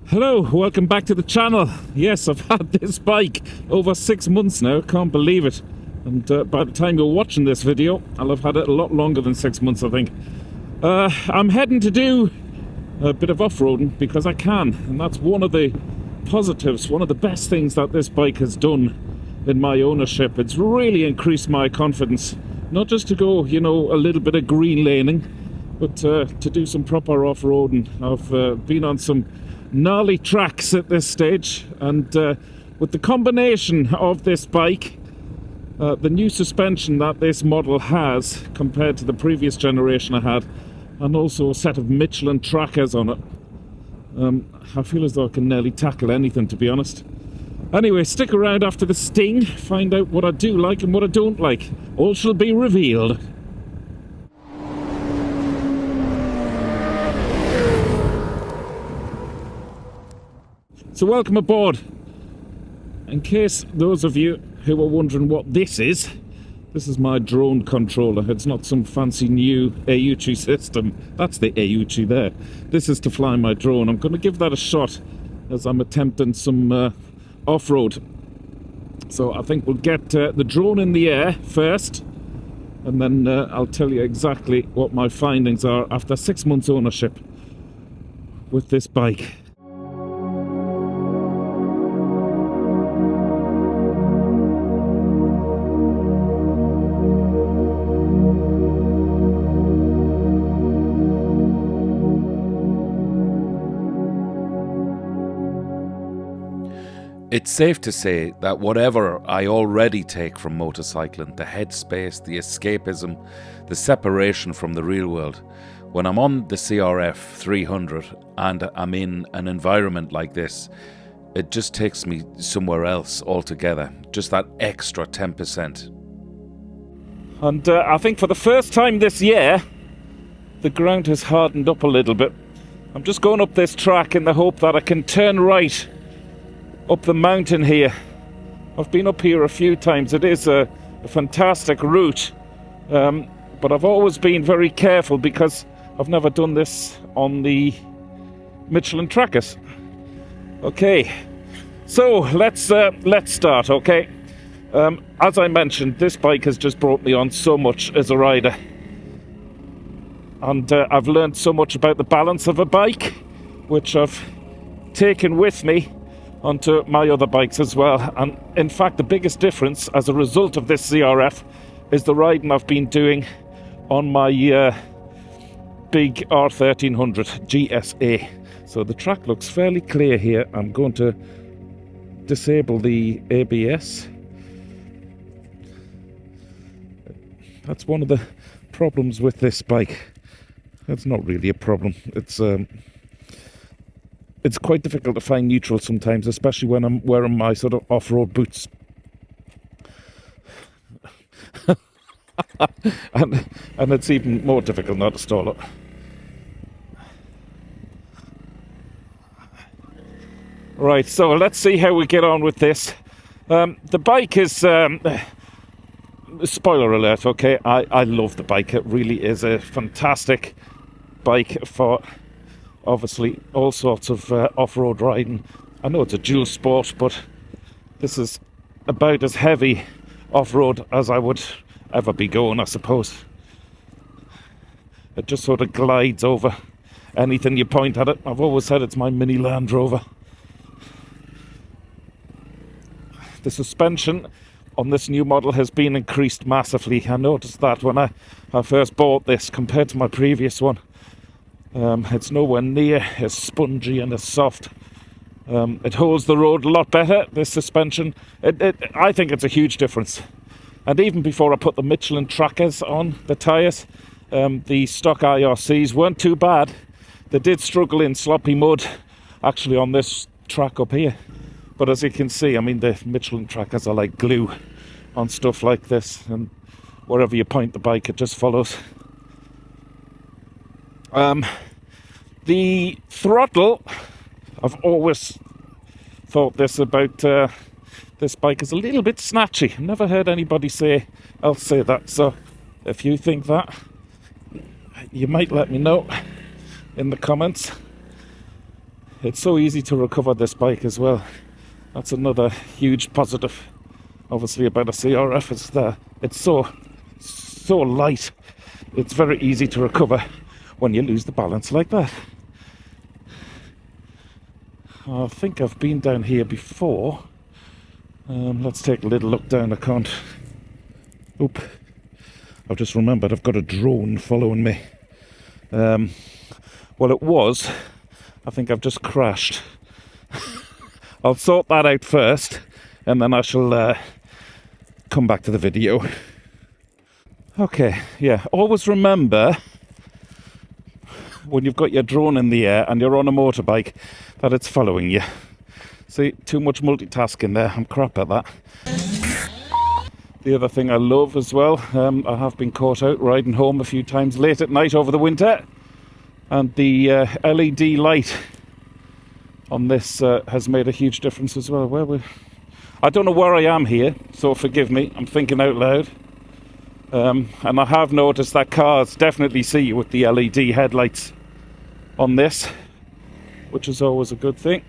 Hello, welcome back to the channel. Yes, I've had this bike over 6 months now, can't believe it. And by the time you're watching this video, I'll have had it a lot longer than 6 months, I think. I'm heading to do a bit of off-roading because I can, and that's one of the positives, one of the best things that this bike has done in my ownership. It's really increased my confidence, not just to go, a little bit of green laning, but to do some proper off-roading. I've been on some gnarly tracks at this stage, and with the combination of this bike, the new suspension that this model has compared to the previous generation I had, and also a set of Michelin trackers on it, I feel as though I can nearly tackle anything, to be honest. Anyway, stick around after the sting, find out what I do like and what I don't like. All shall be revealed. So welcome aboard. In case those of you who are wondering what this is my drone controller. It's not some fancy new AUC system. That's the AUC there. This is to fly my drone. I'm going to give that a shot as I'm attempting some off-road. So I think we'll get the drone in the air first, and then I'll tell you exactly what my findings are after 6 months ownership with this bike. It's safe to say that whatever I already take from motorcycling, the headspace, the escapism, the separation from the real world, when I'm on the CRF 300 and I'm in an environment like this, it just takes me somewhere else altogether, just that extra 10%. And I think for the first time this year, the ground has hardened up a little bit. I'm just going up this track in the hope that I can turn right up the mountain here. I've been up here a few times. It is a fantastic route, but I've always been very careful because I've never done this on the Michelin trackers. Okay, so let's start. Okay, as I mentioned, this bike has just brought me on so much as a rider, and I've learned so much about the balance of a bike, which I've taken with me onto my other bikes as well. And in fact, the biggest difference as a result of this CRF is the riding I've been doing on my big R1300 GSA. So the track looks fairly clear here. I'm going to disable the ABS. That's one of the problems with this bike. That's not really a problem. It's quite difficult to find neutral sometimes, especially when I'm wearing my sort of off-road boots. and it's even more difficult not to stall it. Right, so let's see how we get on with this. The bike is... spoiler alert, okay? I love the bike. It really is a fantastic bike for... obviously all sorts of off-road riding. I know it's a dual sport, but this is about as heavy off-road as I would ever be going, I suppose. It just sort of glides over anything you point at it. I've always said it's my mini Land Rover. The suspension on this new model has been increased massively. I noticed that when I first bought this compared to my previous one. It's nowhere near as spongy and as soft. It holds the road a lot better, this suspension. I think it's a huge difference. And even before I put the Michelin trackers on the tyres, the stock IRCs weren't too bad. They did struggle in sloppy mud, actually, on this track up here. But as you can see, I mean, the Michelin trackers are like glue on stuff like this. And wherever you point the bike, it just follows. The throttle, I've always thought this about this bike, is a little bit snatchy. I've never heard anybody else say that. So if you think that, you might let me know in the comments. It's so easy to recover this bike as well. That's another huge positive, obviously, about a CRF. It's so light. It's very easy to recover when you lose the balance like that. I think I've been down here before. Let's take a little look down. I can't. Oop. I've just remembered I've got a drone following me. Well, it was. I think I've just crashed. I'll sort that out first, and then I shall come back to the video. Okay, yeah. Always remember when you've got your drone in the air and you're on a motorbike that it's following you. See, too much multitasking there. I'm crap at that. The other thing I love as well, I have been caught out riding home a few times late at night over the winter, and the LED light on this has made a huge difference as well. I don't know where I am here, so forgive me, I'm thinking out loud. And I have noticed that cars definitely see you with the LED headlights on this, which is always a good thing.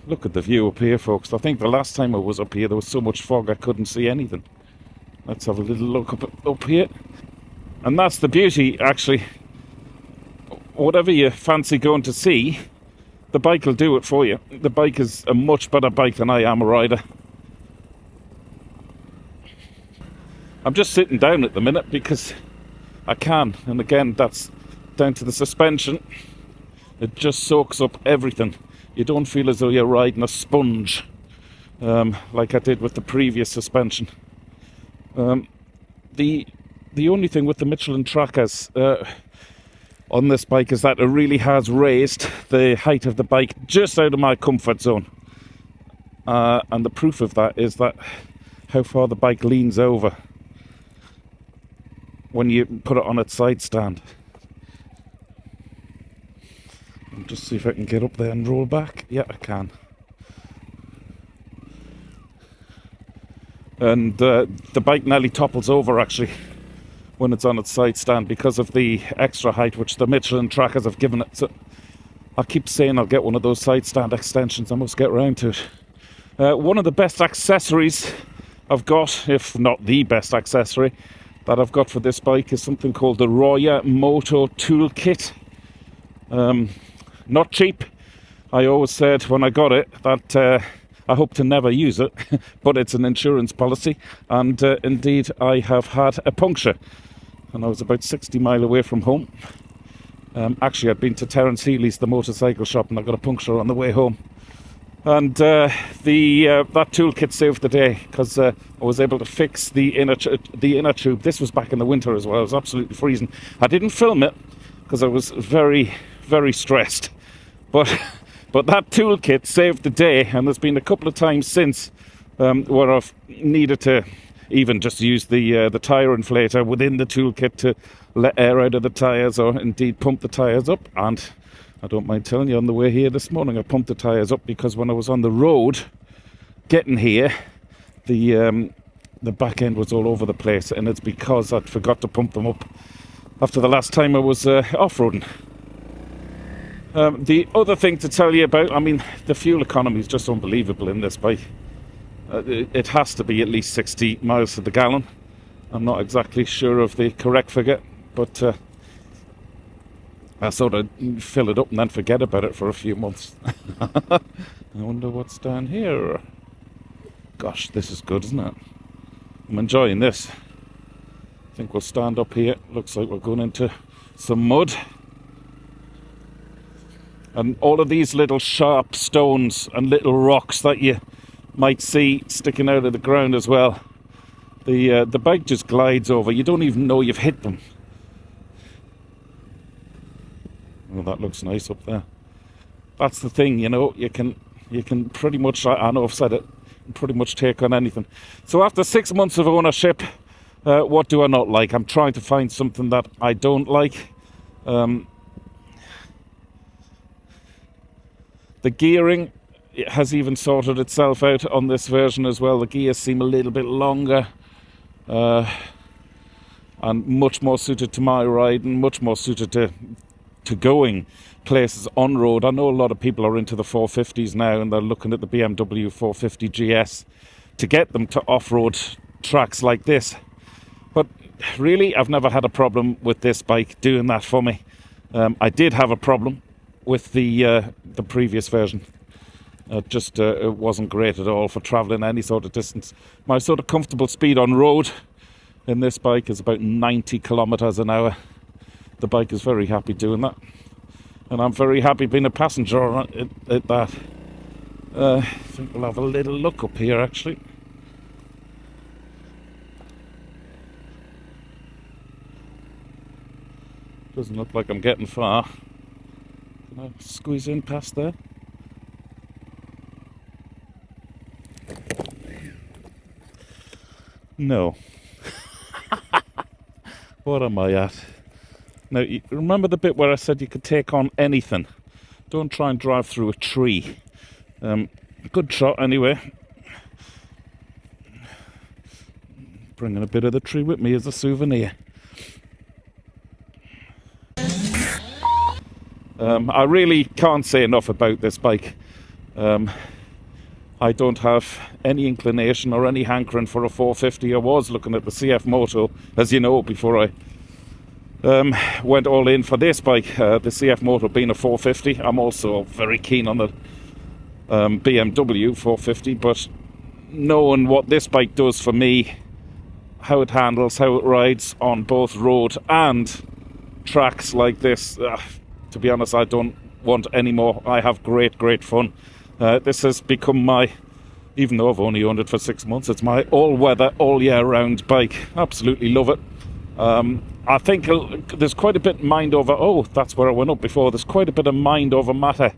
Look at the view up here, folks. I think the last time I was up here there was so much fog I couldn't see anything. Let's have a little look up here. And that's the beauty, actually. Whatever you fancy going to see, the bike will do it for you. The bike is a much better bike than I am a rider. I'm just sitting down at the minute because I can, and again that's down to the suspension. It just soaks up everything. You don't feel as though you're riding a sponge, like I did with the previous suspension. The only thing with the Michelin trackers on this bike is that it really has raised the height of the bike just out of my comfort zone. And the proof of that is that how far the bike leans over when you put it on its side stand. I'll just see if I can get up there and roll back. Yeah, I can. And the bike nearly topples over actually when it's on its side stand because of the extra height which the Michelin trackers have given it. So I keep saying I'll get one of those side stand extensions. I must get around to it. One of the best accessories I've got, if not the best accessory that I've got for this bike, is something called the Roya Moto Toolkit. Not cheap. I always said when I got it that I hope to never use it, but it's an insurance policy, and indeed I have had a puncture, and I was about 60 miles away from home. Actually, I'd been to Terence Healy's, the motorcycle shop, and I got a puncture on the way home. And that toolkit saved the day because I was able to fix the inner tube. This was back in the winter as well. It was absolutely freezing. I didn't film it because I was very, very stressed. But that toolkit saved the day, and there's been a couple of times since where I've needed to even just use the tyre inflator within the toolkit to let air out of the tyres, or indeed pump the tyres up. And I don't mind telling you, on the way here this morning I pumped the tyres up because when I was on the road getting here, the back end was all over the place, and it's because I'd forgot to pump them up after the last time I was off-roading. The other thing to tell you about, I mean, the fuel economy is just unbelievable in this bike. It has to be at least 60 miles to the gallon. I'm not exactly sure of the correct figure, but I sort of fill it up and then forget about it for a few months. I wonder what's down here. Gosh, this is good, isn't it? I'm enjoying this. I think we'll stand up here. Looks like we're going into some mud. And all of these little sharp stones and little rocks that you might see sticking out of the ground as well. The bike just glides over. You don't even know you've hit them. Oh, that looks nice up there. That's the thing, you know. You can pretty much, I know I've said it, pretty much take on anything. So after 6 months of ownership, what do I not like? I'm trying to find something that I don't like. The gearing, it has even sorted itself out on this version as well. The gears seem a little bit longer and much more suited to my ride, and much more suited to to going places on road. I know a lot of people are into the 450s now, and they're looking at the BMW 450 GS to get them to off-road tracks like this. But really, I've never had a problem with this bike doing that for me. I did have a problem with the previous version. It wasn't great at all for travelling any sort of distance. My sort of comfortable speed on road in this bike is about 90 kilometers an hour. The bike is very happy doing that, and I'm very happy being a passenger at that. I think we'll have a little look up here actually. Doesn't look like I'm getting far. Can I squeeze in past there? No. What am I at? Now, you remember the bit where I said you could take on anything? Don't try and drive through a tree. Good shot anyway. Bringing a bit of the tree with me as a souvenir. I really can't say enough about this bike. I don't have any inclination or any hankering for a 450. I was looking at the CF Moto, as you know, before I went all in for this bike. The CF Moto being a 450. I'm also very keen on the BMW 450, but knowing what this bike does for me, how it handles, how it rides on both road and tracks like this, to be honest, I don't want any more. I have great fun. This has become my, even though I've only owned it for 6 months, it's my all-weather, all-year-round bike. Absolutely love it. I think there's quite a bit mind over... Oh, that's where I went up before. There's quite a bit of mind over matter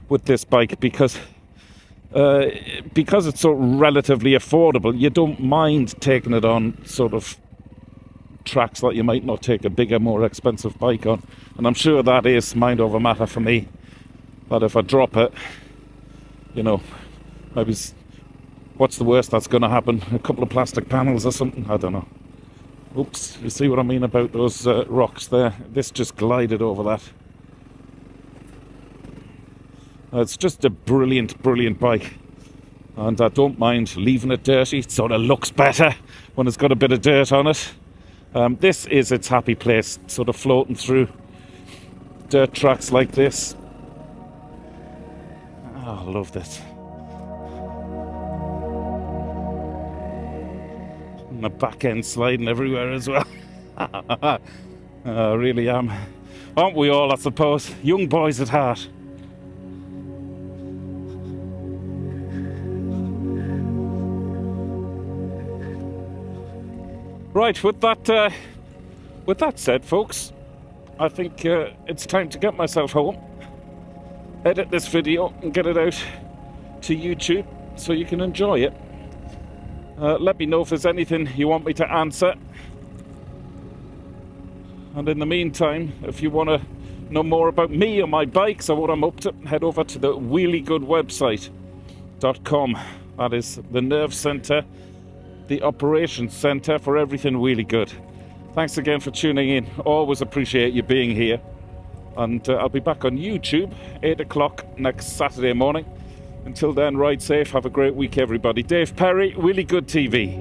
with this bike because it's so relatively affordable. You don't mind taking it on sort of tracks that you might not take a bigger, more expensive bike on. And I'm sure that is mind over matter for me. That if I drop it, you know, maybe what's the worst that's going to happen? A couple of plastic panels or something? I don't know. Oops, you see what I mean about those rocks there? This just glided over that. It's just a brilliant bike. And I don't mind leaving it dirty. It sort of looks better when it's got a bit of dirt on it. This is its happy place, sort of floating through dirt tracks like this. Oh, I love this. And the back end sliding everywhere as well. I really am. Aren't we all, I suppose? Young boys at heart. Right, with that said, folks, I think it's time to get myself home, edit this video and get it out to YouTube so you can enjoy it. Let me know if there's anything you want me to answer. And in the meantime, if you want to know more about me or my bikes or what I'm up to, head over to the wheeliegoodwebsite.com. That is the nerve centre, the operations centre for everything Wheelie Good. Thanks again for tuning in. Always appreciate you being here. And I'll be back on YouTube 8 o'clock next Saturday morning. Until then, ride safe. Have a great week, everybody. Dave Perry, Wheelie Good TV.